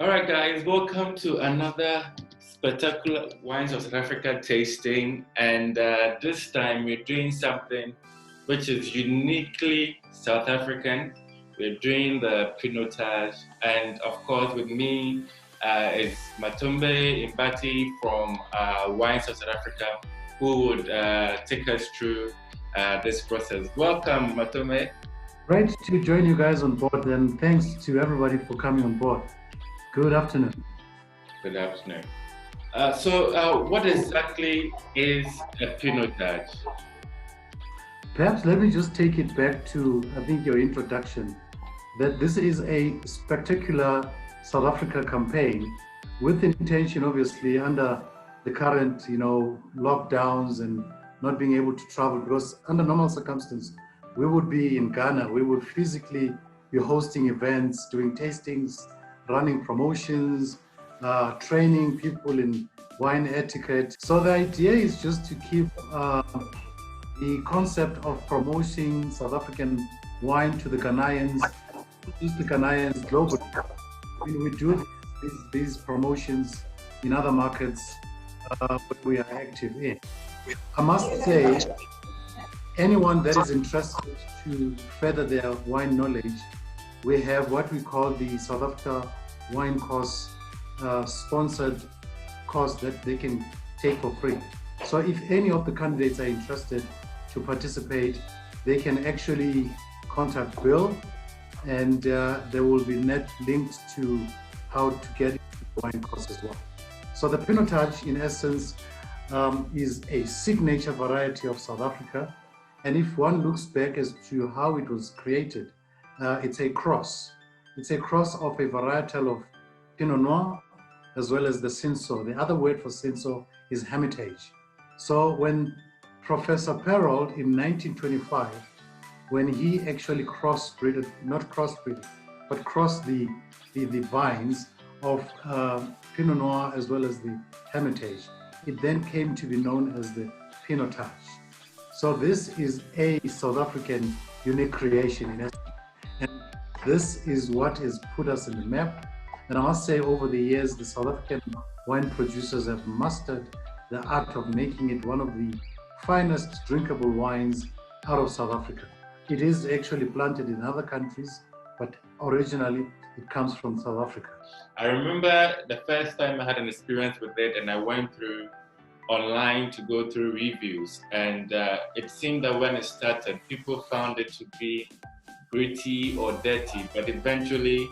All right, guys, welcome to another spectacular Wines of South Africa tasting. And this time we're doing something which is uniquely South African. We're doing the pinotage. And of course, with me is Matome Mbatha from Wines of South Africa, who would take us through this process. Welcome, Matome. Great to join you guys on board, and thanks to everybody for coming on board. Good afternoon. Good afternoon. So what exactly is a pinotage? Perhaps let me just take it back to, I think, your introduction, that this is a spectacular South Africa campaign with intention, obviously, under the current, lockdowns and not being able to travel, because under normal circumstances, we would be in Ghana. We would physically be hosting events, doing tastings, running promotions, training people in wine etiquette. So the idea is just to keep the concept of promoting South African wine to the Ghanaians, just the Ghanaians globally. We do these promotions in other markets that we are active in. I must say, anyone that is interested to further their wine knowledge, we have what we call the South Africa Wine Course, sponsored course that they can take for free. So if any of the candidates are interested to participate, they can actually contact Bill, and there will be net links to how to get into the wine course as well. So the pinotage, in essence, is a signature variety of South Africa. And if one looks back as to how it was created, it's a cross. It's a cross of a varietal of Pinot Noir as well as the Cinsault. The other word for Cinsault is Hermitage. So when Professor Perold in 1925, when he actually crossed the vines of Pinot Noir as well as the Hermitage, it then came to be known as the pinotage. So this is a South African unique creation in essence. And this is what has put us in the map. And I must say, over the years, the South African wine producers have mastered the art of making it one of the finest drinkable wines out of South Africa. It is actually planted in other countries, but originally it comes from South Africa. I remember the first time I had an experience with it, and I went through online to go through reviews, and it seemed that when it started, people found it to be gritty or dirty, but eventually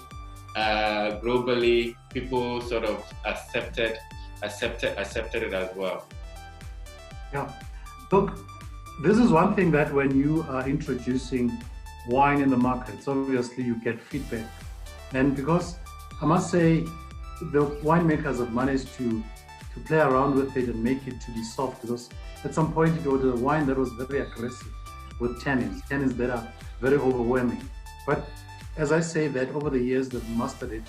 globally people sort of accepted it as well. Yeah, look, this is one thing that when you are introducing wine in the markets, obviously you get feedback, and because I must say the winemakers have managed to play around with it and make it to be soft, because at some point it was a wine that was very aggressive with tannins that are very overwhelming. But as I say that over the years they've mastered it,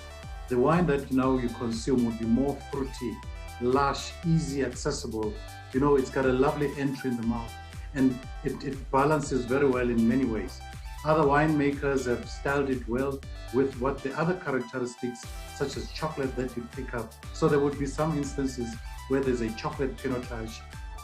the wine that now you consume will be more fruity, lush, easy, accessible. It's got a lovely entry in the mouth, and it balances very well in many ways. Other winemakers have styled it well with what the other characteristics, such as chocolate, that you pick up. So there would be some instances where there's a chocolate pinotage,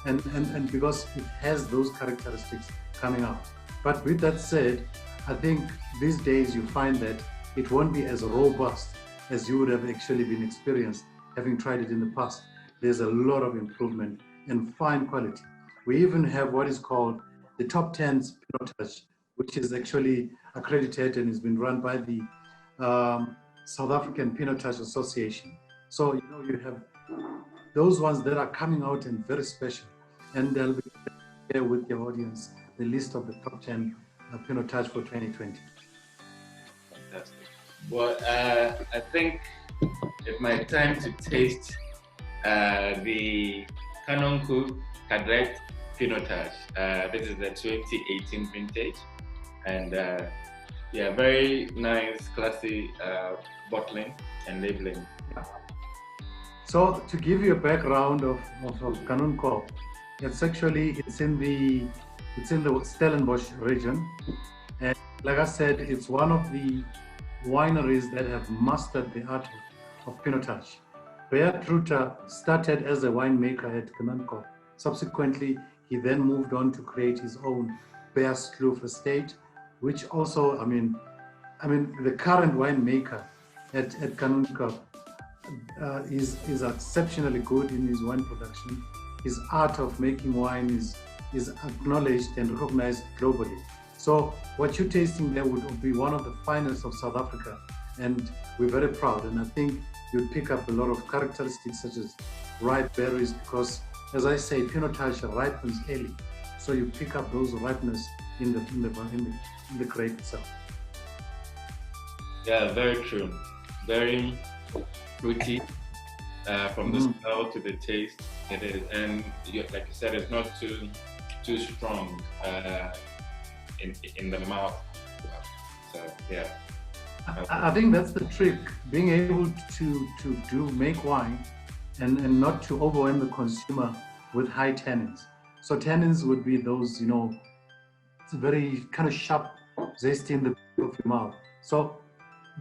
and because it has those characteristics coming out. But with that said, I think these days you find that it won't be as robust as you would have actually been experienced having tried it in the past. There's a lot of improvement and fine quality. We even have what is called the top 10 pinotage, which is actually accredited and has been run by the South African Pinotage Association. So you have those ones that are coming out and very special, and they'll be here with your audience the list of the top 10 pinotage for 2020. Fantastic. Well, I think it's my time to taste the Kanonku Cadet Pinotage. This is the 2018 vintage, and yeah, very nice, classy bottling and labeling. So to give you a background of Kanonku, it's in the Stellenbosch region, and like I said, it's one of the wineries that have mastered the art pinotage. Bear Truter started as a winemaker at Kanunko. Subsequently, he then moved on to create his own Bear Kloof estate, which also, I mean, the current winemaker at Kanunko is exceptionally good in his wine production. His art of making wine is acknowledged and recognized globally. So what you're tasting there would be one of the finest of South Africa, and we're very proud. And I think you'll pick up a lot of characteristics such as ripe berries, because, as I say, pinotage ripens early, so you pick up those ripeness in the grape itself. Yeah, very true. Very fruity from the smell to the taste. It is, and like you said, it's not too strong in the mouth. So yeah. I think that's the trick, being able to make wine and not to overwhelm the consumer with high tannins. So tannins would be those, it's very kind of sharp, zesty in the back of your mouth. So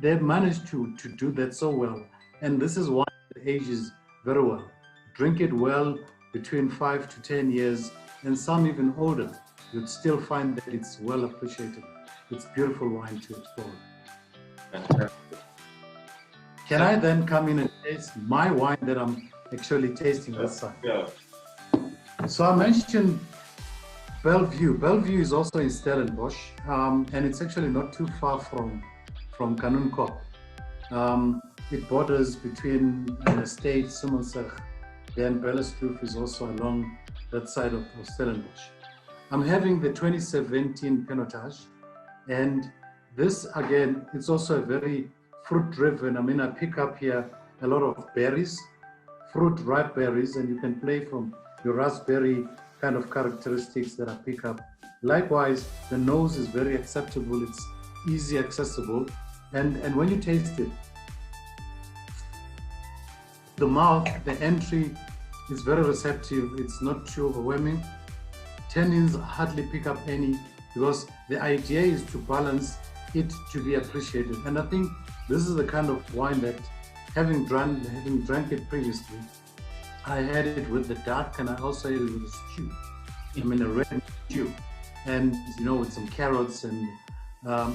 they've managed to do that so well. And this is why it ages very well. Drink it well between 5 to 10 years, and some even older. You'd still find that it's well appreciated. It's beautiful wine to explore. Can I then come in and taste my wine that I'm actually tasting this time? Yeah. So I mentioned Bellevue. Bellevue is also in Stellenbosch, and it's actually not too far from Kanunko. It borders between an estate, Sumelseg, then Bellerskloof is also along that side of Stellenbosch. I'm having the 2017 pinotage, and this, again, it's also a very fruit-driven. I mean, I pick up here a lot of berries, ripe berries, and you can play from your raspberry kind of characteristics that I pick up. Likewise, the nose is very acceptable. It's easy accessible, and when you taste it, the mouth, the entry is very receptive. It's not too overwhelming. Tannins hardly pick up any, because the idea is to balance it to be appreciated. And I think this is the kind of wine that, having drank it previously, I had it with the dark, and I also had it with a stew. I mean, a red stew, and with some carrots and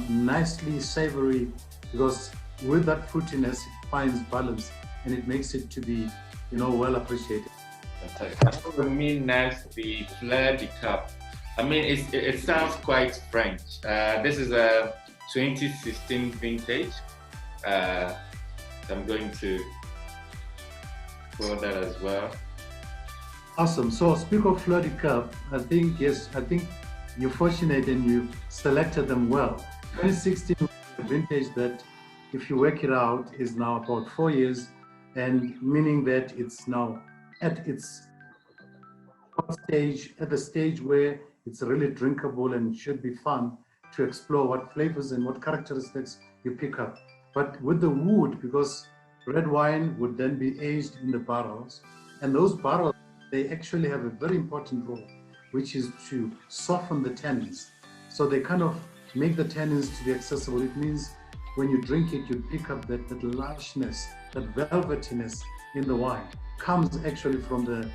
nicely savory, because with that fruitiness, it finds balance and it makes it to be, well appreciated. For me, next, the Fleur de Cap. I mean, it sounds quite French. This is a 2016 vintage. I'm going to pour that as well. Awesome. So speak of Fleur de Cap, I think you're fortunate and you selected them well. 2016 was a vintage that, if you work it out, is now about 4 years, and meaning that it's now at its stage, at the stage where it's really drinkable and should be fun to explore what flavors and what characteristics you pick up. But with the wood, because red wine would then be aged in the barrels, and those barrels, they actually have a very important role, which is to soften the tannins. So they kind of make the tannins to be accessible. It means when you drink it, you pick up that lushness, that velvetiness in the wine comes actually from the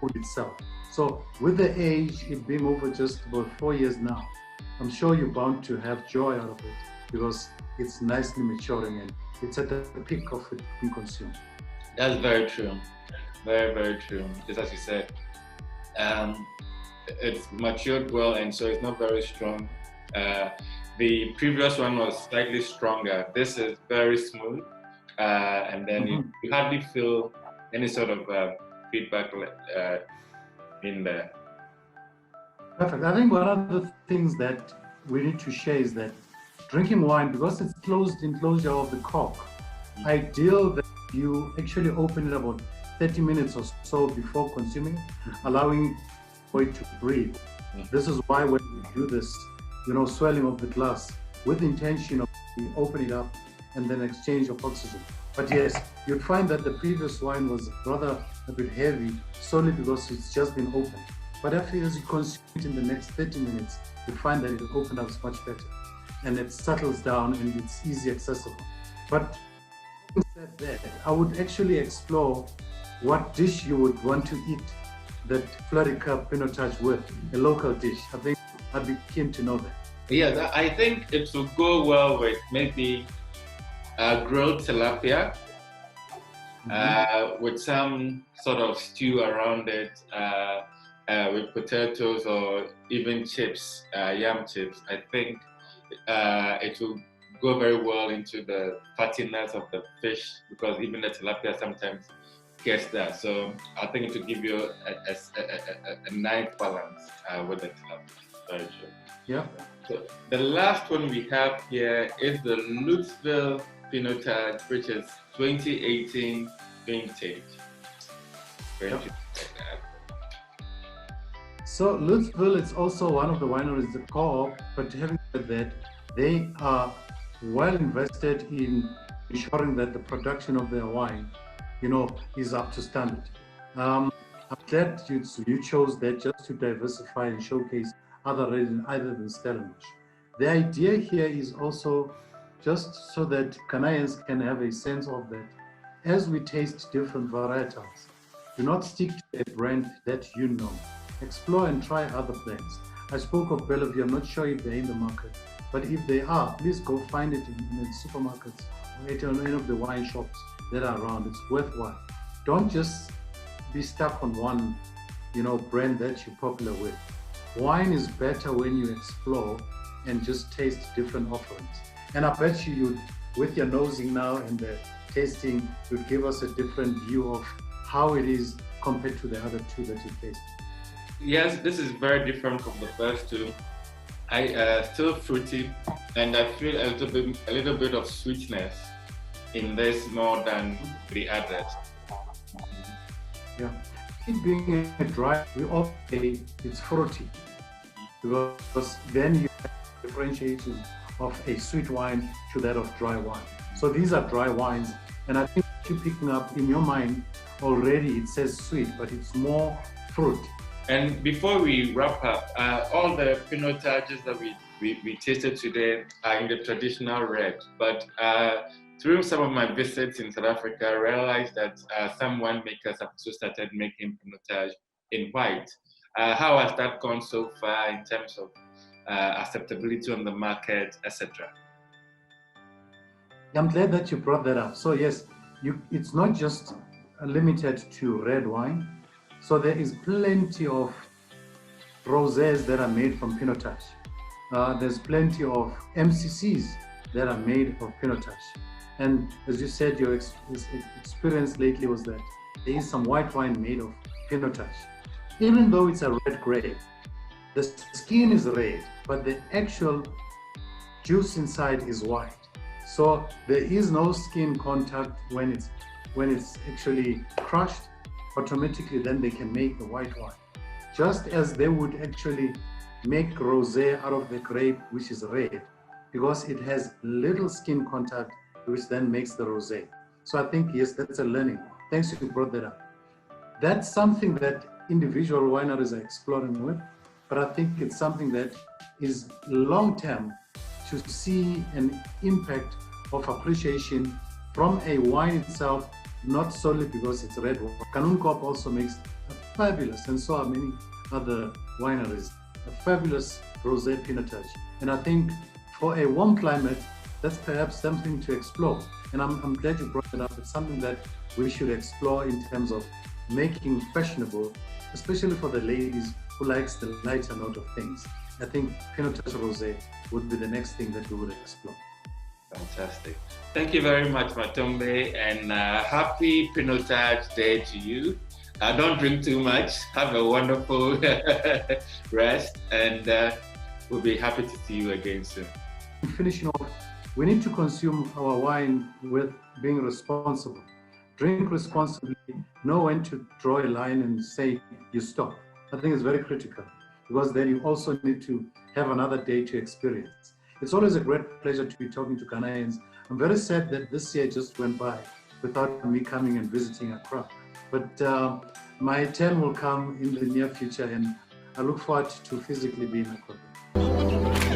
wood itself. So with the age, it being over just about 4 years now, I'm sure you're bound to have joy out of it, because it's nicely maturing and it's at the peak of it being consumed. That's very true. Very, very true. Just as you said, it's matured well, and so it's not very strong. The previous one was slightly stronger. This is very smooth, and then you hardly feel any sort of feedback in there. Perfect. I think one of the things that we need to share is that drinking wine, because it's closed enclosure of the cork, ideal that you actually open it about 30 minutes or so before consuming, allowing for it to breathe. This is why when we do this, swelling of the glass with the intention of opening it up and then exchange of oxygen. But yes, you'd find that the previous wine was rather a bit heavy, solely because it's just been opened. But after, as you consume it in the next 30 minutes, you find that it opens up much better, and it settles down and it's easy accessible. But That I would actually explore what dish you would want to eat that Florica pinotage with, a local dish. I think I'd be keen to know that. Yeah, I think it will go well with maybe grilled tilapia with some sort of stew around it, with potatoes or even chips, yam chips. I think it will go very well into the fattiness of the fish, because even the tilapia sometimes gets that. So I think it will give you a nice balance with the tilapia. Very true. Yeah. So the last one we have here is the Louisville pinotage, which is 2018 vintage. Very Yep. true. So Louisville is also one of the wineries, the co-op, but having said that, they are well invested in ensuring that the production of their wine, is up to standard. I'm glad you chose that just to diversify and showcase other regions other than Stellenbosch. The idea here is also just so that Ghanaians can have a sense of that as we taste different varietals, do not stick to a brand that you know. Explore and try other blends. I spoke of Bellevue. I'm not sure if they're in the market, but if they are, please go find it in the supermarkets or at any of the wine shops that are around. It's worthwhile. Don't just be stuck on one, brand that you're popular with. Wine is better when you explore and just taste different offerings. And I bet you, with your nosing now and the tasting, would give us a different view of how it is compared to the other two that you tasted. Yes, this is very different from the first two. Still fruity, and I feel a little bit of sweetness in this more than the others. Yeah, it being a dry, we all say it's fruity, because then you have differentiation of a sweet wine to that of dry wine. So these are dry wines, and I think you're picking up in your mind already. It says sweet, but it's more fruit. And before we wrap up, all the pinotages that we tasted today are in the traditional red. But through some of my visits in South Africa, I realized that some winemakers have also started making pinotage in white. How has that gone so far in terms of acceptability on the market, etc.? I'm glad that you brought that up. So yes, it's not just limited to red wine. So there is plenty of rosés that are made from pinotage. There's plenty of MCCs that are made of pinotage. And as you said, your experience lately was that there is some white wine made of pinotage. Even though it's a red grape, the skin is red, but the actual juice inside is white. So there is no skin contact when it's actually crushed. Automatically then they can make the white wine, just as they would actually make rosé out of the grape, which is red, because it has little skin contact, which then makes the rosé. So I think, yes, that's a learning. Thanks you brought that up. That's something that individual wineries are exploring with, but I think it's something that is long-term to see an impact of appreciation from a wine itself, not solely because it's red wine. Kanonkop also makes a fabulous, and so are many other wineries, a fabulous rosé pinotage. And I think for a warm climate, that's perhaps something to explore. And I'm glad you brought it up. It's something that we should explore in terms of making fashionable, especially for the ladies who likes the lighter note of things. I think pinotage rosé would be the next thing that we would explore. Fantastic. Thank you very much, Matome, and happy Pinotage Day to you. Don't drink too much. Have a wonderful rest, and we'll be happy to see you again soon. Finishing off, we need to consume our wine with being responsible. Drink responsibly, know when to draw a line and say you stop. I think it's very critical, because then you also need to have another day to experience. It's always a great pleasure to be talking to Ghanaians. I'm very sad that this year just went by without me coming and visiting Accra. But my turn will come in the near future, and I look forward to physically being in Accra.